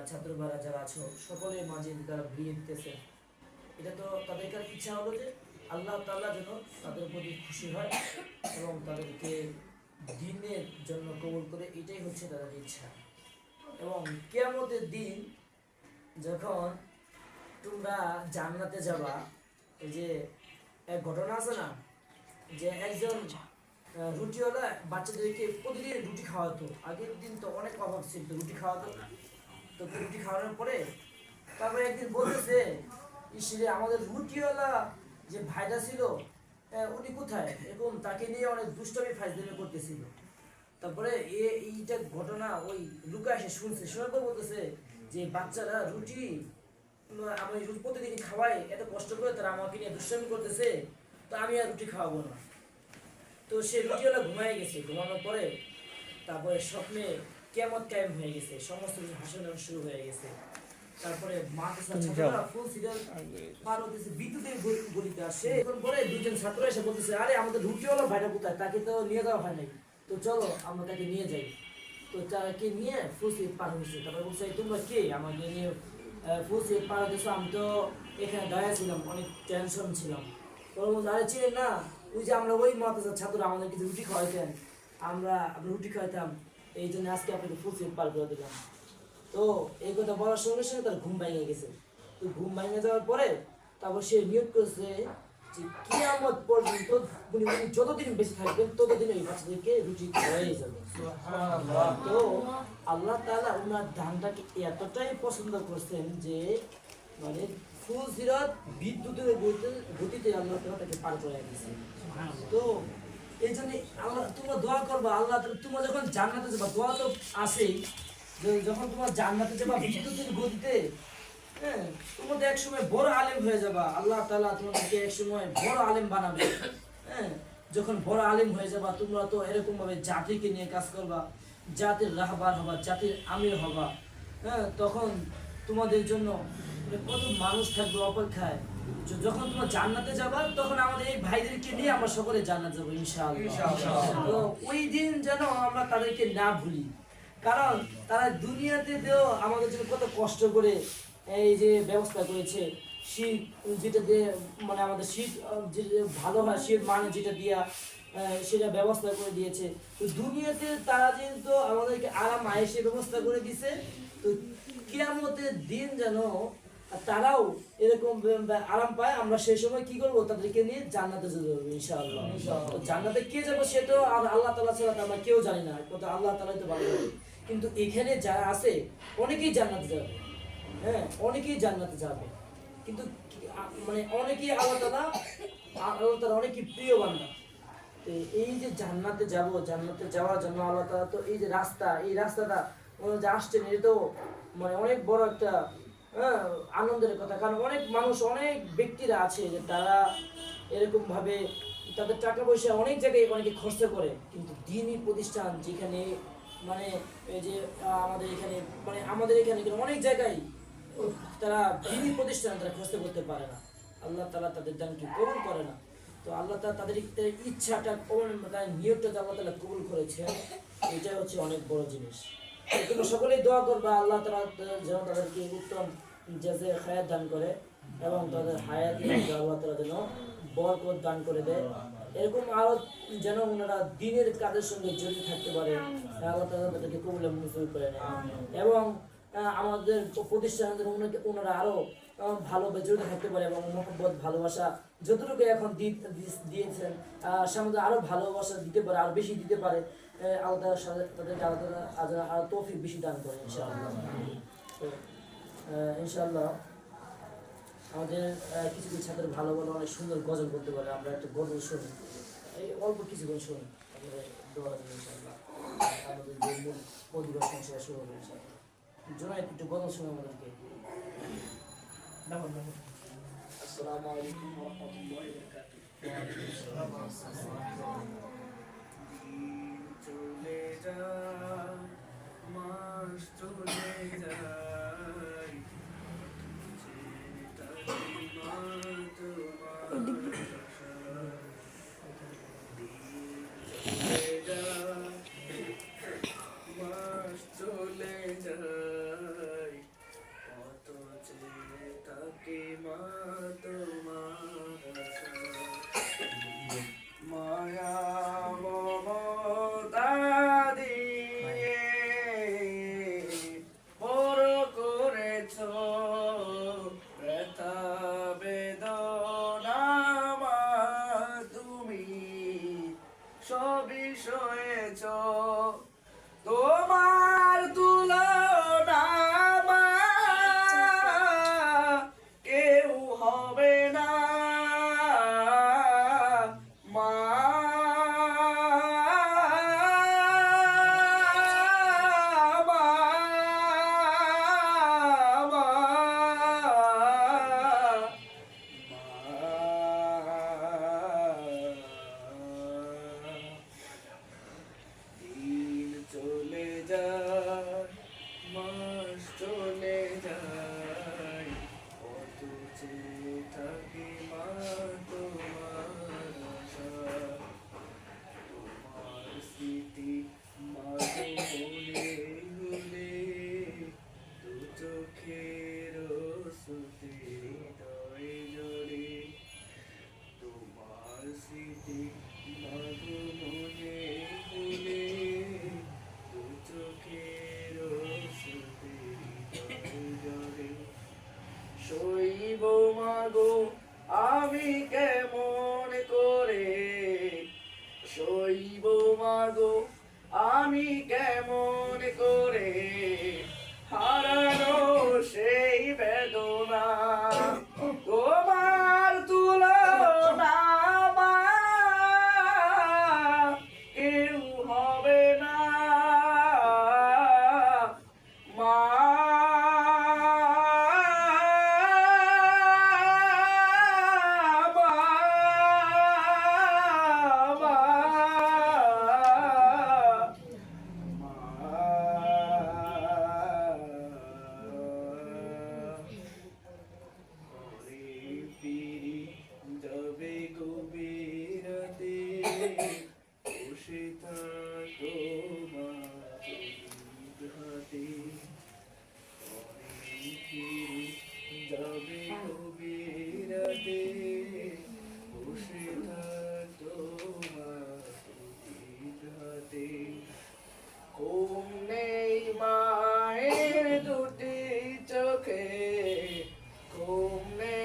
ছাত্রবারা যারা আছো সকলের মাঝে তারা বিয়ে দিতেছে, এটা তো তাদেরকার ইচ্ছা হলো যে আল্লাহ তাআলা যেন তাদের প্রতি খুশি হয় এবং তাদেরকে দিনের জন্য কবুল করে, এটাই হচ্ছে তাদের ইচ্ছা। এবং কিয়ামতের দিন যখন তোমরা জান্নাতে যাবা, এই যে এক ঘটনা আছে না, যে একজন রুটিওয়ালা বাচ্চাদেরকে প্রতিদিন রুটি খাওয়াতো। আগের দিন তো অনেক অভাব ছিল, তো রুটি খাওয়াতো। তো রুটি খাওয়ানোর পরে তারপরে একদিন বলতেছে, ইসরে আমাদের রুটিওয়ালা যে ভাইটা ছিল উনি কোথায়, এরকম তাকে নিয়ে অনেক দুষ্টমি ফাইজলামি করতেছিল। তারপরে এইটা ঘটনা ওই লুকা এসে শুনছে, শোনার পর বলতেছে যে বাচ্চারা রুটি আমি রুটি প্রতিদিনই খাওয়াই, এত কষ্ট করে তারা আমাকে নিয়ে দুষ্টামি করতেছে, তো আমি আর রুটি খাওয়াবো না। তো সে রুটিওয়ালা ঘুমায় গেছে। ঘুমানোর পরে তারপরে স্বপ্নে কিয়ামত কায়েম হয়ে গেছে, সমস্ত কিছু হাসানো শুরু হয়ে গেছে। তারপরে ছাত্ররা ফুল সিরিয়াল পার হতেছে, বিদ্যুতের গলিতে আসে। এখন পরে দুজন ছাত্র এসে বলতেছে, আরে আমাদের রুটিওয়ালা ভাইটা কোথায়, তাকে তো নিয়ে যাওয়া হয় নাই, তো চলো আমরা তাকে নিয়ে যাই। তো তাকে নিয়ে ফুল সিরিয়াল পার হয়েছে। তারপরে বলছে, তোমরা কে আমাকে নিয়ে ফুল সিরিয়াল পার হতেছো? আমি তো এখানে দাঁড়িয়ে ছিলাম, অনেক টেনশন ছিলাম। তোর বলছে, আরে চিনেন না, ওই যে আমরা ওই মাদ্রাসার ছাত্র, আমাদের কিছু রুটি খাওয়াইতেন, আমরা রুটি খাওয়াইতাম, এই জন্য আজকে আপনাকে ফুল সিট পার করে দিলাম। তো এই কথা বলার সঙ্গে সঙ্গে তার ঘুম ভেঙে গেছে। তো ঘুম ভেঙে যাওয়ার পরে তারপর সে নিয়োগ করছে যে কিয়ামত পর্যন্ত উনি যতদিন বেঁচে থাকবেন ততদিন ওই বাচ্চাদেরকে রুটি খাওয়াই যাবে। তো আল্লাহ তাআলা ওনার দানটাকে এতটাই পছন্দ করছেন যে মানে ফুল সিরাত বিদ্যুতের গতিতে আল্লাহ তাআলা তাকে পার করে দিয়েছে। তো এই জন্য আল্লাহ তোমরা দোয়া করবা, আল্লাহ তোমরা যখন জান্নাতে যাবা, দোয়া তো আসেই, যখন তোমার জান্নাতে যাবা বিদ্যুতের গতিতে, হ্যাঁ তোমরা এক সময় বড় আলেম হয়ে যাবা, আল্লাহ তাআলা তোমাদেরকে এক সময় বড় আলেম বানাবে। হ্যাঁ যখন বড় আলেম হয়ে যাবা, তোমরা তো এরকম ভাবে জাতিকে নিয়ে কাজ করবা, জাতির রাহবার হবা, জাতির আমির হবা। হ্যাঁ তখন তোমাদের জন্য কত মানুষ থাকবে অপেক্ষায়। যখন তোমরা জান্নাতে যাবা তখন আমাদের এই ভাইদেরকে নিয়ে আমরা সকলে জান্নাত যাবো ইনশাআল্লাহ। তো ওই দিন যেন আমরা তাদেরকে না ভুলি, কারণ তারা দুনিয়াতে তো আমাদের জন্য কত কষ্ট করে এই যে ব্যবস্থা করেছে, শীত যেটা দিয়ে মানে আমাদের শীত যে ভালো হয়, শীত মানে যেটা দিয়া সেটা ব্যবস্থা করে দিয়েছে। তো দুনিয়াতে তারা যেহেতু আমাদেরকে আরাম আয়েসের ব্যবস্থা করে দিছে, তো কিয়ামতের দিন যেন তারাও এরকম আরাম পায়। আমরা সেই সময় কি করবো, তাদেরকে নিয়ে জান্নাতে যেতে হবে ইনশাআল্লাহ। তো জান্নাতে কে যাবো সেটাও আর আল্লাহ তাআলা ছাড়া আমরা কেউ জানি না, কথা আল্লাহ তাআলাই তো ভালো জানে। কিন্তু এখানে যারা আছে অনেকেই জান্নাতে যাবে, হ্যাঁ অনেকেই জান্নাতে যাবে, কিন্তু মানে অনেকেই আল্লাহ তাআলা অনেকেই প্রিয় বান্দা। তো এই যে জান্নাতে যাব, জান্নাতে যাওয়ার জন্য আল্লাহ তাআলা তো এই যে রাস্তা, এই রাস্তাটা যে আসছেন, এটা তো মানে অনেক বড় একটা আনন্দের কথা। কারণ অনেক মানুষ, অনেক ব্যক্তিরা আছে যে তারা এরকম ভাবে তাদের টাকা পয়সা অনেক জায়গায় অনেকে খরচ করে, কিন্তু দ্বীনি প্রতিষ্ঠান যেখানে মানে এই যে আমাদের এখানে অনেক জায়গায় তারা দ্বীনি প্রতিষ্ঠান তারা খরচ করতে পারে না, আল্লাহ তাআলা তাদের দানকে কবুল করে না। তো আল্লাহ তাআলা তাদের ইচ্ছাটা কবুল, তাদের নিয়তটা আল্লাহ তাআলা কবুল করেছেন, এটা হচ্ছে অনেক বড় জিনিস। তোমরা সকলেই দোয়া করবা আল্লাহ তাআলা যেন তাদেরকে উত্তম জাযা খায়াত দান করে এবং তাদের হায়াতে আল্লাহ তাআলা যেন বরকত দান করে দেয়। এরকম আরো যেন ওনারা দ্বীনের কাজের সঙ্গে জড়িত থাকতে পারে, আল্লাহ তাআলা তাদেরকে কবুল মঞ্জুর করে নেয়। এবং আমাদের প্রতিষ্ঠানের ওনারা আরো ভালো জড়িত থাকতে পারে এবং মহব্বত ভালোবাসা যতটুকু এখন দিয়েছেন সামনে আরো ভালোবাসা দিতে পারে, আরো বেশি দিতে পারে। আল্লাহ তাদেরকে আরো তৌফিক বেশি দান করে ইনশাআল্লাহ। তো ইনশাআল্লাহ আমাদের কিছু কিছু ছাত্র ভালো ভালো অনেক সুন্দর গজল করতে পারে, আমরা একটা গজল শুনি, এই অল্প কিছুক্ষণ শুনি, আমাদের দোয়া হবে ইনশাআল্লাহ। আমাদের যে মূল পরিবেশন সেটা শুরু হবে ইনশাআল্লাহ। জোনায়েদ একটু গজল শুনে আমাদেরকে। আসসালামু আলাইকুম ওয়া রাহমাতুল্লাহি ওয়া বারাকাতুহু। চলে যায় মাস চলে যায়, মাস চলে যায় গো আমি কেমন করে সইব মাগো আমি কেমন করে হারানো সেই বেদনা তোমার তুলনা আমার কেউ হবে না মা যাবে গভীরতে বসে থাকো মা হাতে যাবে গভীরতে বসে থাকো মা হাতে ঘুম নেই মায়ের দুটি চোখে ঘুম নেই